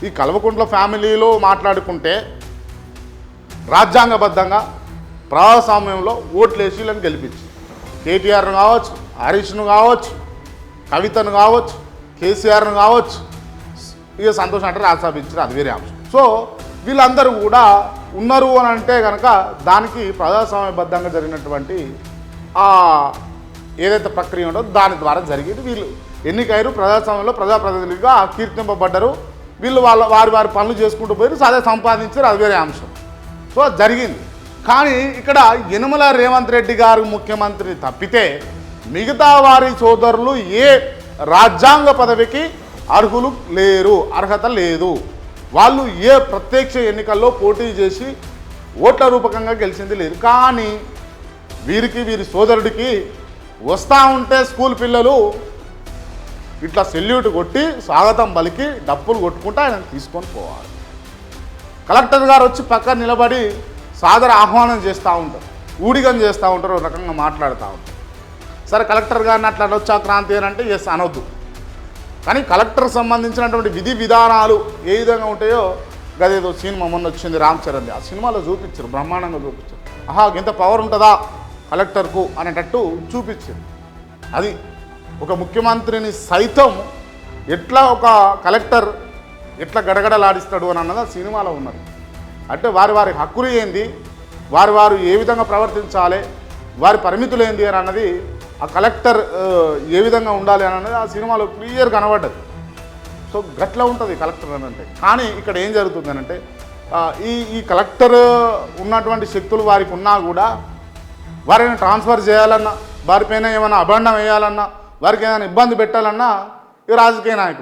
ఈ కల్వకుంట్ల ఫ్యామిలీలో మాట్లాడుకుంటే రాజ్యాంగబద్ధంగా ప్రజాస్వామ్యంలో ఓట్లేసి వీళ్ళని గెలిపించి కేటీఆర్ను కావచ్చు, హరీష్ను కావచ్చు, కవితను కావచ్చు, కేసీఆర్ను కావచ్చు, ఇక సంతోషం అంటే రాజ్యసభ ఇచ్చారు, అది వేరే అంశం. సో వీళ్ళందరూ కూడా ఉన్నారు అని అంటే కనుక దానికి ప్రజాస్వామ్యబద్ధంగా జరిగినటువంటి ఏదైతే ప్రక్రియ ఉందో దాని ద్వారా జరిగేది. వీళ్ళు ఎన్నికయ్యారు, ప్రజాస్వామ్యంలో ప్రజాప్రతినిధులుగా కీర్తింపబడ్డారు. వీళ్ళు వారి పనులు చేసుకుంటూ పోయి అదే సంపాదించారు, అది వేరే అంశం. సో అది జరిగింది. కానీ ఇక్కడ యనమల రేవంత్ రెడ్డి గారు ముఖ్యమంత్రి తప్పితే మిగతా వారి సోదరులు ఏ రాజ్యాంగ పదవికి అర్హులు లేరు, అర్హత లేదు. వాళ్ళు ఏ ప్రత్యక్ష ఎన్నికల్లో పోటీ చేసి ఓట్ల రూపకంగా గెలిచింది లేదు. కానీ వీరి సోదరుడికి వస్తూ ఉంటే స్కూల్ పిల్లలు ఇట్లా సెల్యూట్ కొట్టి స్వాగతం పలికి డప్పులు కొట్టుకుంటూ ఆయన తీసుకొని పోవాలి. కలెక్టర్ గారు వచ్చి పక్కన నిలబడి సాదర ఆహ్వానం చేస్తూ ఉంటారు, ఊడిగం చేస్తూ ఉంటారు, ఒక రకంగా మాట్లాడుతూ ఉంటారు. సరే కలెక్టర్ గారిని అట్లా వచ్చా క్రాంతి అని అంటే ఎస్ అనొద్దు. కానీ కలెక్టర్ సంబంధించినటువంటి విధి విధానాలు ఏ విధంగా ఉంటాయో గదేదో సినిమా మొన్న వచ్చింది రామ్ చరణ్, ఆ సినిమాలో చూపించారు, బ్రహ్మాండంగా చూపించారు. ఇంత పవర్ ఉంటుందా కలెక్టర్కు అనేటట్టు చూపించారు. అది ఒక ముఖ్యమంత్రిని సైతం ఎట్లా ఒక కలెక్టర్ ఎట్లా గడగడలాడిస్తాడు అని అన్నది ఆ సినిమాలో ఉన్నది. అంటే వారి హక్కులు ఏంది, వారు ఏ విధంగా ప్రవర్తించాలి, వారి పరిమితులు ఏంది అని అన్నది ఆ కలెక్టర్ ఏ విధంగా ఉండాలి అని అన్నది ఆ సినిమాలో క్లియర్ కనబడ్డది. సో గట్లా ఉంటుంది కలెక్టర్ అని అంటే. కానీ ఇక్కడ ఏం జరుగుతుంది అని అంటే ఈ కలెక్టర్ ఉన్నటువంటి శక్తులు వారికి ఉన్నా కూడా వారిని ట్రాన్స్ఫర్ చేయాలన్నా, వారిపైన ఏమైనా అభండం వేయాలన్నా, వారికి ఏమైనా ఇబ్బంది పెట్టాలన్నా ఈ రాజకీయ నాయకులు